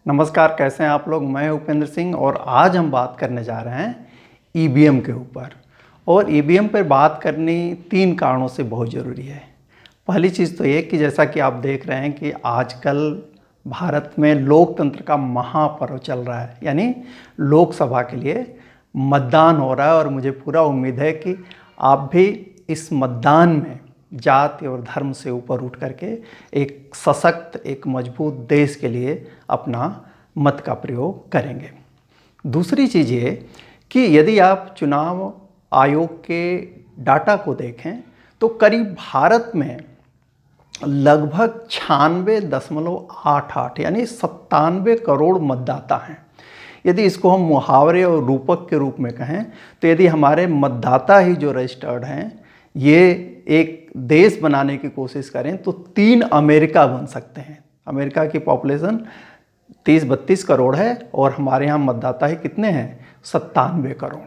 नमस्कार, कैसे हैं आप लोग। मैं उपेंद्र सिंह और आज हम बात करने जा रहे हैं ईवीएम के ऊपर। और ईवीएम पर बात करनी 3 कारणों से बहुत ज़रूरी है। पहली चीज़ तो ये कि जैसा कि आप देख रहे हैं कि आजकल भारत में लोकतंत्र का महापर्व चल रहा है, यानी लोकसभा के लिए मतदान हो रहा है। और मुझे पूरा उम्मीद है कि आप भी इस मतदान में जाति और धर्म से ऊपर उठ करके एक सशक्त, एक मजबूत देश के लिए अपना मत का प्रयोग करेंगे। दूसरी चीज़ ये कि यदि आप चुनाव आयोग के डाटा को देखें तो करीब भारत में लगभग 96.88 यानी 97 करोड़ मतदाता हैं। यदि इसको हम मुहावरे और रूपक के रूप में कहें तो यदि हमारे मतदाता ही जो रजिस्टर्ड हैं ये एक देश बनाने की कोशिश करें तो 3 अमेरिका बन सकते हैं। अमेरिका की पॉपुलेशन 30-32 करोड़ है और हमारे यहाँ मतदाता ही कितने हैं, 97 करोड़।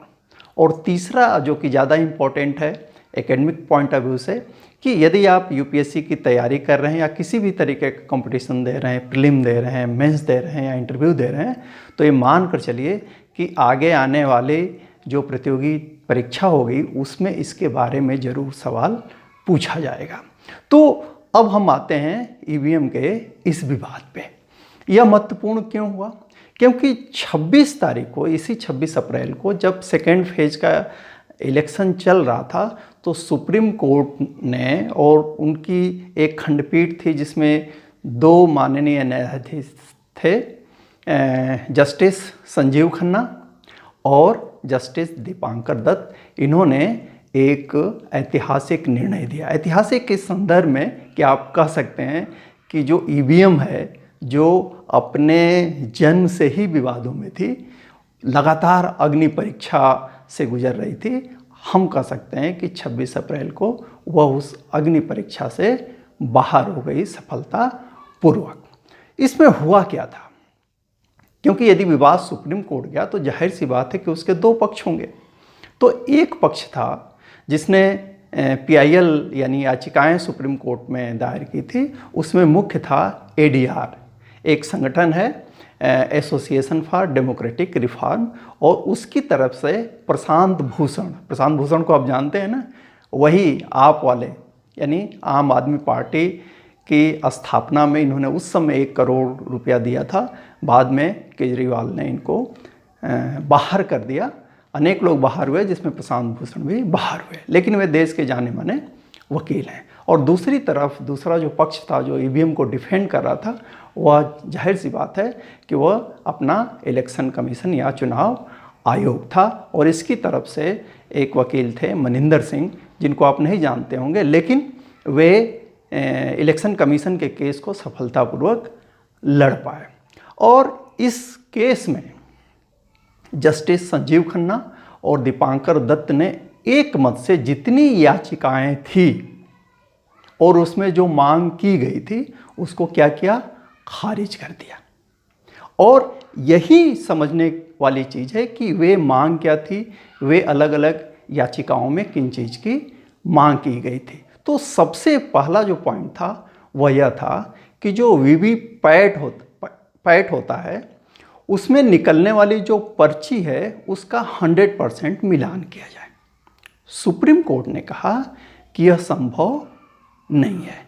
और तीसरा जो कि ज़्यादा इम्पोर्टेंट है एकेडमिक पॉइंट ऑफ व्यू से, कि यदि आप यूपीएससी की तैयारी कर रहे हैं या किसी भी तरीके का कंपटीशन दे रहे हैं, प्रीलिम दे रहे हैं, मेंस दे रहे हैं या इंटरव्यू दे रहे हैं, तो ये मान कर चलिए कि आगे आने वाले जो प्रतियोगी परीक्षा होगी उसमें इसके बारे में ज़रूर सवाल पूछा जाएगा। तो अब हम आते हैं ईवीएम के इस विवाद पे। यह महत्वपूर्ण क्यों हुआ? क्योंकि 26 तारीख को, इसी 26 अप्रैल को जब सेकेंड फेज का इलेक्शन चल रहा था तो सुप्रीम कोर्ट ने, और उनकी एक खंडपीठ थी जिसमें 2 माननीय न्यायाधीश थे, जस्टिस संजीव खन्ना और जस्टिस दीपांकर दत्त, इन्होंने एक ऐतिहासिक निर्णय दिया। ऐतिहासिक के संदर्भ में कि आप कह सकते हैं कि जो ईवीएम है, जो अपने जन्म से ही विवादों में थी, लगातार अग्नि परीक्षा से गुजर रही थी, हम कह सकते हैं कि 26 अप्रैल को वह उस अग्नि परीक्षा से बाहर हो गई सफलतापूर्वक। इसमें हुआ क्या था? क्योंकि यदि विवाद सुप्रीम कोर्ट गया तो जाहिर सी बात है कि उसके 2 पक्ष होंगे। तो एक पक्ष था जिसने पीआईएल यानी याचिकाएं सुप्रीम कोर्ट में दायर की थी, उसमें मुख्य था एडीआर, एक संगठन है एसोसिएशन फॉर डेमोक्रेटिक रिफॉर्म, और उसकी तरफ से प्रशांत भूषण को आप जानते हैं ना, वही आप वाले यानी आम आदमी पार्टी की स्थापना में इन्होंने उस समय 1 करोड़ रुपया दिया था। बाद में केजरीवाल ने इनको बाहर कर दिया। अनेक लोग बाहर हुए जिसमें प्रशांत भूषण भी बाहर हुए, लेकिन वे देश के जाने माने वकील हैं। और दूसरी तरफ दूसरा जो पक्ष था जो ईवीएम को डिफेंड कर रहा था, वह जाहिर सी बात है कि वह अपना इलेक्शन कमीशन या चुनाव आयोग था। और इसकी तरफ से एक वकील थे मनिंदर सिंह, जिनको आप नहीं जानते होंगे, लेकिन वे इलेक्शन कमीशन के केस को सफलतापूर्वक लड़ पाए। और इस केस में जस्टिस संजीव खन्ना और दीपांकर दत्त ने एक मत से जितनी याचिकाएं थी और उसमें जो मांग की गई थी उसको क्या किया, खारिज कर दिया। और यही समझने वाली चीज़ है कि वे मांग क्या थी, वे अलग अलग याचिकाओं में किन चीज़ की मांग की गई थी। तो सबसे पहला जो पॉइंट था वह यह था कि जो वीवीपैट होता है उसमें निकलने वाली जो पर्ची है उसका 100% मिलान किया जाए। सुप्रीम कोर्ट ने कहा कि यह संभव नहीं है।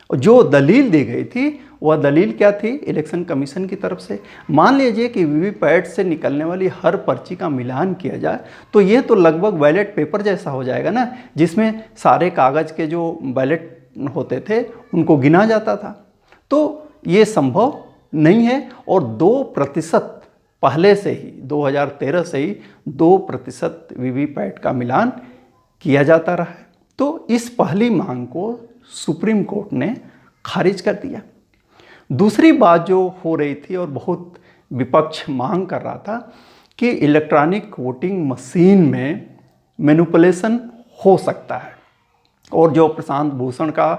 और जो दलील दी गई थी वह दलील क्या थी इलेक्शन कमीशन की तरफ से? मान लीजिए कि वीवीपैट से निकलने वाली हर पर्ची का मिलान किया जाए तो ये तो लगभग बैलेट पेपर जैसा हो जाएगा ना, जिसमें सारे कागज़ के जो बैलेट होते थे उनको गिना जाता था। तो ये संभव नहीं है। और 2% पहले से ही 2013 से ही 2% वीवीपैट का मिलान किया जाता रहा है। तो इस पहली मांग को सुप्रीम कोर्ट ने खारिज कर दिया। दूसरी बात जो हो रही थी और बहुत विपक्ष मांग कर रहा था कि इलेक्ट्रॉनिक वोटिंग मशीन में मैनिपुलेशन हो सकता है। और जो प्रशांत भूषण का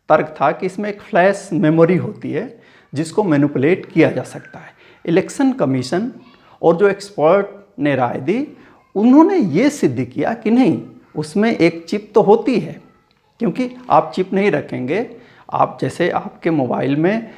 तर्क था कि इसमें एक फ्लैश मेमोरी होती है जिसको मैनिपुलेट किया जा सकता है। इलेक्शन कमीशन और जो एक्सपर्ट ने राय दी, उन्होंने ये सिद्ध किया कि नहीं, उसमें एक चिप तो होती है, क्योंकि आप चिप नहीं रखेंगे आप जैसे आपके मोबाइल में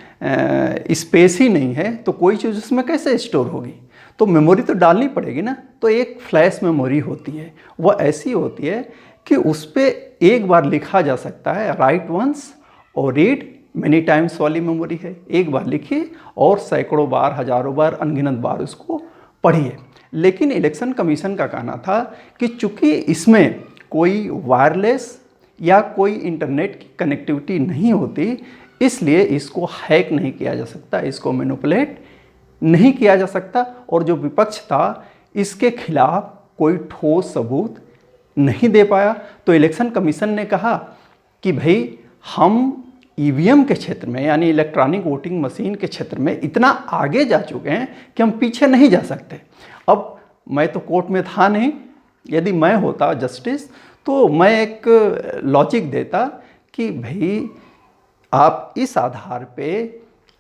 स्पेस ही नहीं है तो कोई चीज़ उसमें कैसे स्टोर होगी, तो मेमोरी तो डालनी पड़ेगी ना। तो एक फ्लैश मेमोरी होती है, वह ऐसी होती है कि उस पर एक बार लिखा जा सकता है, राइट वंस और रीड मेनी टाइम्स वाली मेमोरी है। एक बार लिखिए और सैकड़ों बार, हजारों बार, अनगिनत बार उसको पढ़िए। लेकिन इलेक्शन कमीशन का कहना था कि चूंकि इसमें कोई वायरलेस या कोई इंटरनेट की कनेक्टिविटी नहीं होती, इसलिए इसको हैक नहीं किया जा सकता, इसको मैनिपुलेट नहीं किया जा सकता। और जो विपक्ष था इसके खिलाफ कोई ठोस सबूत नहीं दे पाया। तो इलेक्शन कमीशन ने कहा कि भाई हम ईवीएम के क्षेत्र में यानी इलेक्ट्रॉनिक वोटिंग मशीन के क्षेत्र में इतना आगे जा चुके हैं कि हम पीछे नहीं जा सकते। अब मैं तो कोर्ट में था नहीं, यदि मैं होता जस्टिस तो मैं एक लॉजिक देता कि भाई आप इस आधार पे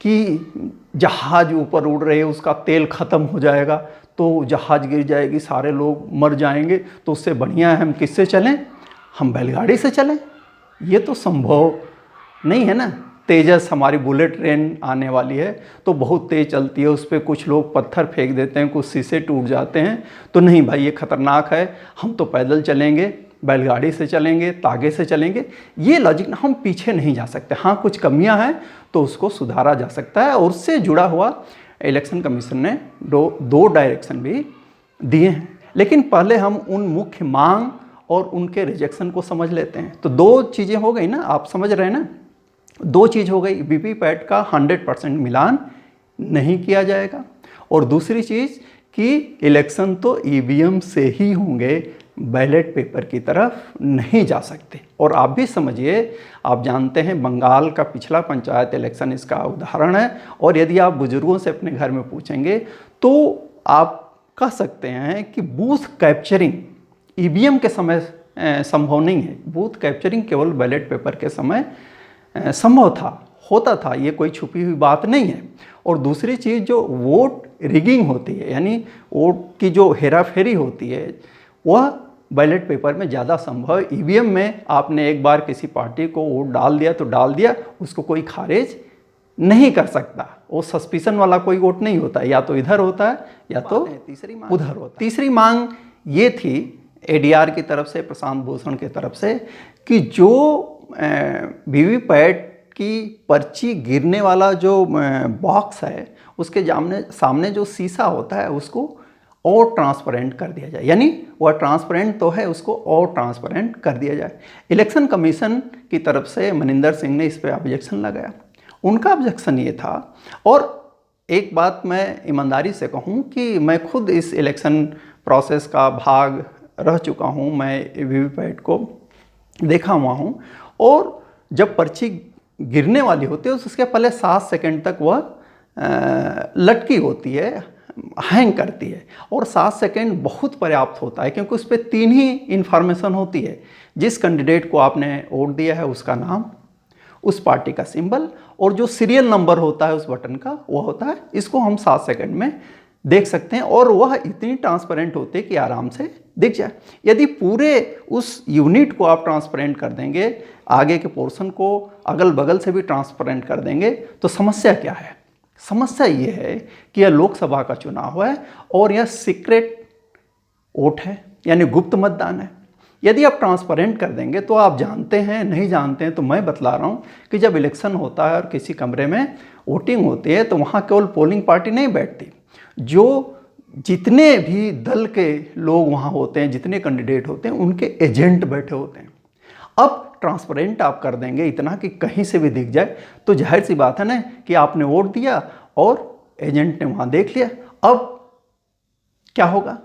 कि जहाज़ ऊपर उड़ रहे उसका तेल ख़त्म हो जाएगा तो जहाज़ गिर जाएगी, सारे लोग मर जाएंगे, तो उससे बढ़िया है हम किससे चलें, हम बैलगाड़ी से चलें। ये तो संभव नहीं है ना। तेजस हमारी बुलेट ट्रेन आने वाली है तो बहुत तेज़ चलती है, उस पर कुछ लोग पत्थर फेंक देते हैं, कुछ शीशे टूट जाते हैं, तो नहीं भाई ये ख़तरनाक है, हम तो पैदल चलेंगे, बैलगाड़ी से चलेंगे, तागे से चलेंगे। ये लॉजिक हम पीछे नहीं जा सकते। हाँ कुछ कमियां हैं तो उसको सुधारा जा सकता है, और उससे जुड़ा हुआ इलेक्शन कमीशन ने दो डायरेक्शन भी दिए हैं। लेकिन पहले हम उन मुख्य मांग और उनके रिजेक्शन को समझ लेते हैं। तो दो चीज़ें हो गई ना, आप समझ रहे हैं ना, दो चीज़ हो गई, वीवीपैट का 100% मिलान नहीं किया जाएगा, और दूसरी चीज़ कि इलेक्शन तो ईवीएम से ही होंगे, बैलेट पेपर की तरफ नहीं जा सकते। और आप भी समझिए, आप जानते हैं बंगाल का पिछला पंचायत इलेक्शन इसका उदाहरण है, और यदि आप बुजुर्गों से अपने घर में पूछेंगे तो आप कह सकते हैं कि बूथ कैप्चरिंग ईवीएम के समय संभव नहीं है, बूथ कैप्चरिंग केवल बैलेट पेपर के समय संभव था, होता था, ये कोई छुपी हुई बात नहीं है। और दूसरी चीज़ जो वोट रिगिंग होती है यानी वोट की जो हेराफेरी होती है वह बैलेट पेपर में ज़्यादा संभव है। ईवीएम में आपने एक बार किसी पार्टी को वोट डाल दिया तो डाल दिया, उसको कोई खारिज नहीं कर सकता। वो सस्पिशन वाला कोई वोट नहीं होता, या तो इधर होता है या तो उधर होता है। तीसरी मांग ये थी एडीआर की तरफ से, प्रशांत भूषण की तरफ से, कि जो वीवीपैट की पर्ची गिरने वाला जो बॉक्स है उसके सामने जो शीशा होता है उसको और ट्रांसपेरेंट कर दिया जाए, यानी वह ट्रांसपेरेंट तो है, उसको और ट्रांसपेरेंट कर दिया जाए। इलेक्शन कमीशन की तरफ से मनिंदर सिंह ने इस पर ऑब्जेक्शन लगाया। उनका ऑब्जेक्शन ये था, और एक बात मैं ईमानदारी से कहूँ कि मैं खुद इस इलेक्शन प्रोसेस का भाग रह चुका हूँ, मैं वीवीपैट को देखा हुआ हूँ, और जब पर्ची गिरने वाली होती है उसके पहले 7 सेकंड तक वह लटकी होती है, हैंग करती है, और 7 सेकंड बहुत पर्याप्त होता है क्योंकि उस पर 3 ही इन्फॉर्मेशन होती है, जिस कैंडिडेट को आपने वोट दिया है उसका नाम, उस पार्टी का सिंबल, और जो सीरियल नंबर होता है उस बटन का वह होता है। इसको हम 7 सेकंड में देख सकते हैं, और वह इतनी ट्रांसपेरेंट होती है कि आराम से दिख जाए। यदि पूरे उस यूनिट को आप ट्रांसपेरेंट कर देंगे, आगे के पोर्शन को अगल बगल से भी ट्रांसपेरेंट कर देंगे, तो समस्या क्या है? समस्या ये है कि यह लोकसभा का चुनाव है और यह सीक्रेट वोट है, यानी गुप्त मतदान है। यदि आप ट्रांसपेरेंट कर देंगे तो आप जानते हैं, नहीं जानते हैं तो मैं बतला रहा हूँ कि जब इलेक्शन होता है और किसी कमरे में वोटिंग होती है तो वहाँ केवल पोलिंग पार्टी नहीं बैठती, जो जितने भी दल के लोग वहाँ होते हैं, जितने कैंडिडेट होते हैं, उनके एजेंट बैठे होते हैं। अब ट्रांसपेरेंट आप कर देंगे इतना कि कहीं से भी दिख जाए, तो जाहिर सी बात है ना कि आपने वोट दिया और एजेंट ने वहाँ देख लिया। अब क्या होगा?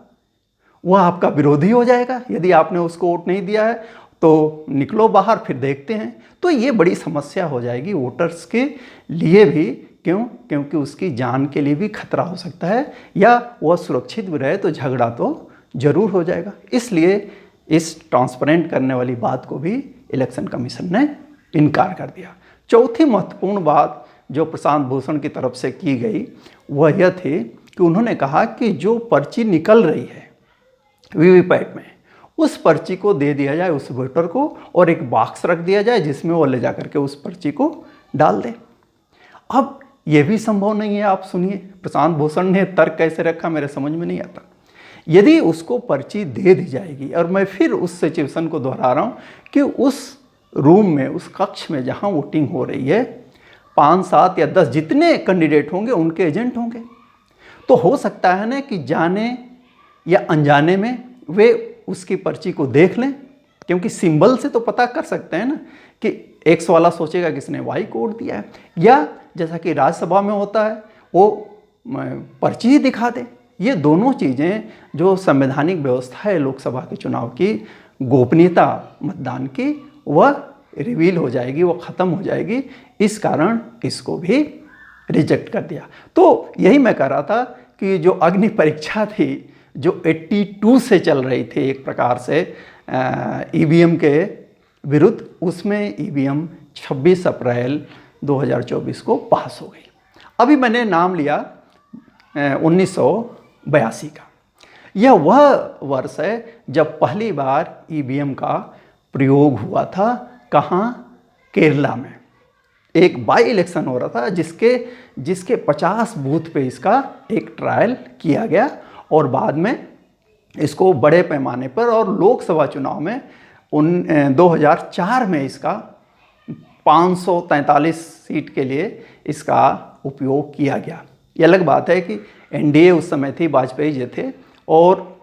वह आपका विरोधी हो जाएगा। यदि आपने उसको वोट नहीं दिया है तो निकलो बाहर, फिर देखते हैं। तो ये बड़ी समस्या हो जाएगी वोटर्स के लिए भी। क्यों? क्योंकि उसकी जान के लिए भी खतरा हो सकता है, या वह सुरक्षित भी रहे तो झगड़ा तो जरूर हो जाएगा। इसलिए इस ट्रांसपेरेंट करने वाली बात को भी इलेक्शन कमीशन ने इनकार कर दिया। चौथी महत्वपूर्ण बात जो प्रशांत भूषण की तरफ से की गई वह यह थी कि उन्होंने कहा कि जो पर्ची निकल रही है वीवीपैट में, उस पर्ची को दे दिया जाए उस वोटर को और एक बॉक्स रख दिया जाए जिसमें वो ले जा करके उस पर्ची को डाल दे। अब ये भी संभव नहीं है। आप सुनिए प्रशांत भूषण ने तर्क कैसे रखा, मेरे समझ में नहीं आता। यदि उसको पर्ची दे दी जाएगी, और मैं फिर उस सिचुएशन को दोहरा रहा हूँ कि उस रूम में, उस कक्ष में जहाँ वोटिंग हो रही है, 5, 7 या 10 जितने कैंडिडेट होंगे उनके एजेंट होंगे। तो हो सकता है ना कि जाने या अनजाने में वे उसकी पर्ची को देख लें, क्योंकि सिंबल से तो पता कर सकते हैं ना कि एक्स वाला सोचेगा कि इसने वाई कोड दिया है, या जैसा कि राज्यसभा में होता है वो पर्ची ही दिखा दे। ये दोनों चीज़ें जो संवैधानिक व्यवस्था है लोकसभा के चुनाव की, गोपनीयता मतदान की, वह रिवील हो जाएगी, वो ख़त्म हो जाएगी। इस कारण इसको भी रिजेक्ट कर दिया। तो यही मैं कह रहा था कि जो अग्नि परीक्षा थी, जो 82 से चल रही थी एक प्रकार से ईवीएम के विरुद्ध, उसमें ईवीएम 26 अप्रैल 2024 को पास हो गई। अभी मैंने नाम लिया 1982 का। यह वह वर्ष है जब पहली बार ईवीएम का प्रयोग हुआ था। कहाँ? केरला में एक बाई इलेक्शन हो रहा था जिसके 50 बूथ पे इसका एक ट्रायल किया गया, और बाद में इसको बड़े पैमाने पर, और लोकसभा चुनाव में 2004 में इसका 543 सीट के लिए इसका उपयोग किया गया। ये अलग बात है कि एनडीए उस समय थी, वाजपेयी जी थे, और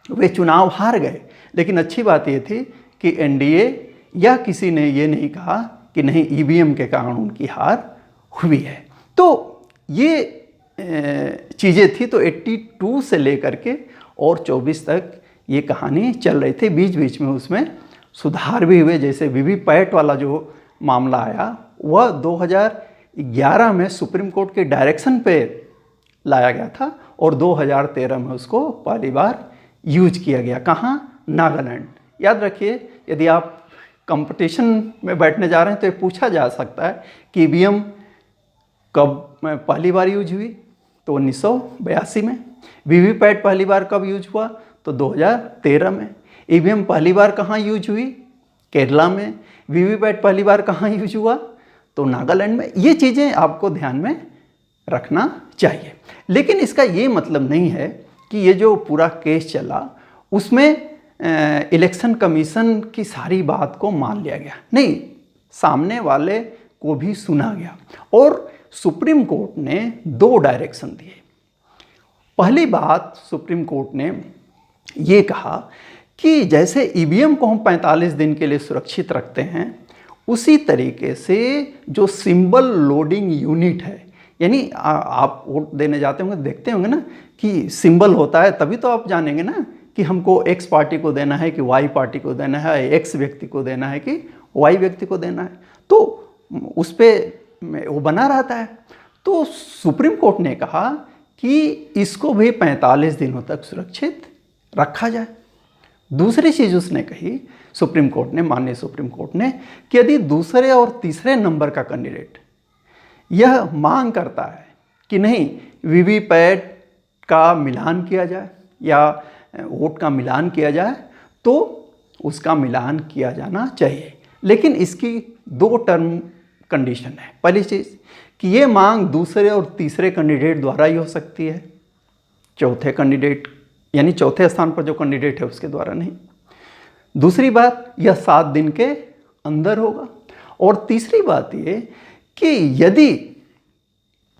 वे चुनाव हार गए। लेकिन अच्छी बात ये थी कि एनडीए या किसी ने ये नहीं कहा कि नहीं ईवीएम के कारण उनकी हार हुई है। तो ये चीज़ें थी। तो 82 से लेकर के और 24 तक ये कहानी चल रही थी। बीच बीच में उसमें सुधार भी हुए, जैसे वीवीपैट वाला जो मामला आया वह 2011 में सुप्रीम कोर्ट के डायरेक्शन पे लाया गया था, और 2013 में उसको पहली बार यूज किया गया। कहाँ? नागालैंड। याद रखिए, यदि आप कंपटीशन में बैठने जा रहे हैं तो ये पूछा जा सकता है कि ईवीएम कब पहली बार यूज हुई, तो 1982 में। वीवीपैट पहली बार कब यूज हुआ, तो 2013 में। ईवीएम पहली बार कहाँ यूज हुई? केरला में। वीवीपैट पहली बार कहाँ यूज हुआ, तो नागालैंड में। ये चीज़ें आपको ध्यान में रखना चाहिए। लेकिन इसका ये मतलब नहीं है कि ये जो पूरा केस चला उसमें इलेक्शन कमीशन की सारी बात को मान लिया गया। नहीं, सामने वाले को भी सुना गया, और सुप्रीम कोर्ट ने 2 डायरेक्शन दिए। पहली बात, सुप्रीम कोर्ट ने ये कहा कि जैसे ईवीएम को हम 45 दिन के लिए सुरक्षित रखते हैं, उसी तरीके से जो सिंबल लोडिंग यूनिट है, यानी आप वोट देने जाते होंगे, देखते होंगे ना कि सिंबल होता है, तभी तो आप जानेंगे ना कि हमको एक्स पार्टी को देना है कि वाई पार्टी को देना है, एक्स व्यक्ति को देना है कि वाई व्यक्ति को देना है। तो उस पर वो बना रहता है। तो सुप्रीम कोर्ट ने कहा कि इसको भी 45 दिनों तक सुरक्षित रखा जाए। दूसरी चीज़ उसने कही, सुप्रीम कोर्ट ने, माननीय सुप्रीम कोर्ट ने, कि यदि दूसरे और तीसरे नंबर का कैंडिडेट यह मांग करता है कि नहीं वीवीपैट का मिलान किया जाए या वोट का मिलान किया जाए, तो उसका मिलान किया जाना चाहिए। लेकिन इसकी 2 टर्म कंडीशन है। पहली चीज़ कि ये मांग दूसरे और तीसरे कैंडिडेट द्वारा ही हो सकती है, चौथे कैंडिडेट यानी चौथे स्थान पर जो कैंडिडेट है उसके द्वारा नहीं। दूसरी बात, यह 7 दिन के अंदर होगा। और तीसरी बात ये कि यदि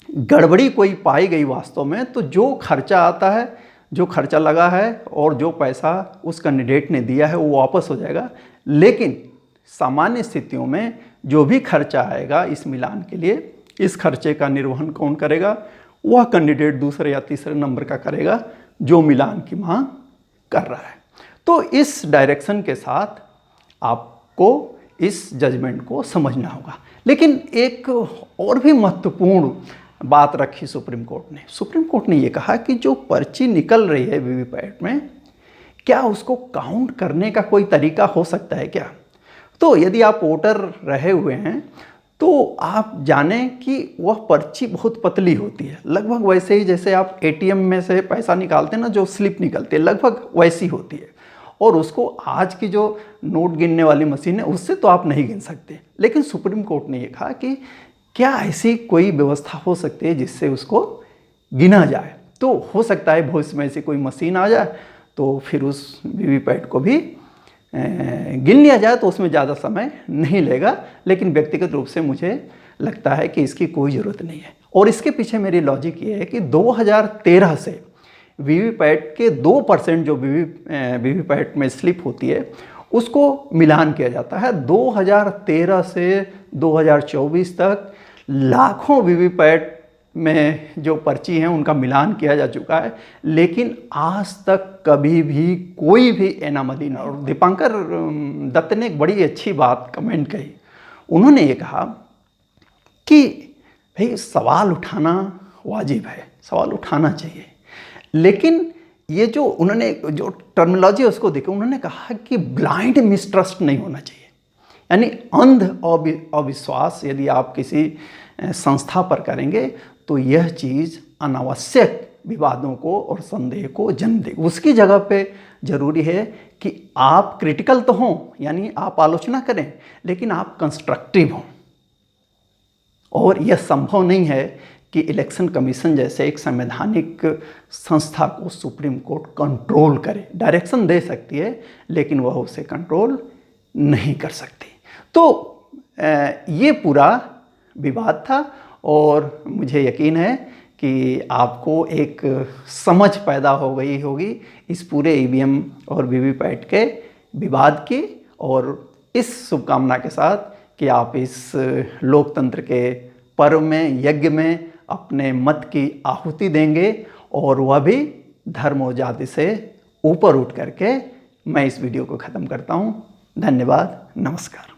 गड़बड़ी कोई पाई गई वास्तव में, तो जो खर्चा आता है, जो खर्चा लगा है और जो पैसा उस कैंडिडेट ने दिया है वो वापस हो जाएगा। लेकिन सामान्य स्थितियों में जो भी खर्चा आएगा इस मिलान के लिए, इस खर्चे का निर्वहन कौन करेगा? वह कैंडिडेट दूसरे या तीसरे नंबर का करेगा जो मिलान की मांग कर रहा है। तो इस डायरेक्शन के साथ आपको इस जजमेंट को समझना होगा। लेकिन एक और भी महत्वपूर्ण बात रखी सुप्रीम कोर्ट ने। सुप्रीम कोर्ट ने ये कहा कि जो पर्ची निकल रही है वीवीपैट में, क्या उसको काउंट करने का कोई तरीका हो सकता है क्या? तो यदि आप वोटर रहे हुए हैं तो आप जानें कि वह पर्ची बहुत पतली होती है, लगभग वैसे ही जैसे आप एटीएम में से पैसा निकालते हैं ना, जो स्लिप निकलती है, लगभग वैसी होती है। और उसको आज की जो नोट गिनने वाली मशीन है उससे तो आप नहीं गिन सकते। लेकिन सुप्रीम कोर्ट ने ये कहा कि क्या ऐसी कोई व्यवस्था हो सकती है जिससे उसको गिना जाए। तो हो सकता है भविष्य में ऐसी कोई मशीन आ जाए तो फिर उस वीवीपैट को भी गिन लिया जाए, तो उसमें ज़्यादा समय नहीं लेगा। लेकिन व्यक्तिगत रूप से मुझे लगता है कि इसकी कोई ज़रूरत नहीं है। और इसके पीछे मेरी लॉजिक ये है कि 2013 से वीवीपैट के 2% जो वीवीपैट में स्लिप होती है उसको मिलान किया जाता है। 2013 से 2024 तक लाखों वीवीपैट में जो पर्ची हैं उनका मिलान किया जा चुका है, लेकिन आज तक कभी भी कोई भी एनामली ना। और दीपांकर दत्त ने एक बड़ी अच्छी बात कमेंट कही। उन्होंने ये कहा कि भाई सवाल उठाना वाजिब है, सवाल उठाना चाहिए, लेकिन ये जो उन्होंने जो टर्मिनोलॉजी है उसको देखे, उन्होंने कहा कि ब्लाइंड मिसट्रस्ट नहीं होना चाहिए, यानी अंध अविश्वास यदि आप किसी संस्था पर करेंगे तो यह चीज़ अनावश्यक विवादों को और संदेह को जन्म दे। उसकी जगह पे जरूरी है कि आप क्रिटिकल तो हों, यानी आप आलोचना करें, लेकिन आप कंस्ट्रक्टिव हों। और यह संभव नहीं है कि इलेक्शन कमीशन जैसे एक संवैधानिक संस्था को सुप्रीम कोर्ट कंट्रोल करे। डायरेक्शन दे सकती है लेकिन वह उसे कंट्रोल नहीं कर सकती। तो ये पूरा विवाद था और मुझे यकीन है कि आपको एक समझ पैदा हो गई होगी इस पूरे ईवीएम और वीवीपैट के विवाद की। और इस शुभकामना के साथ कि आप इस लोकतंत्र के पर्व में, यज्ञ में अपने मत की आहुति देंगे और वह भी धर्म और जाति से ऊपर उठ करके। मैं इस वीडियो को ख़त्म करता हूँ। धन्यवाद, नमस्कार।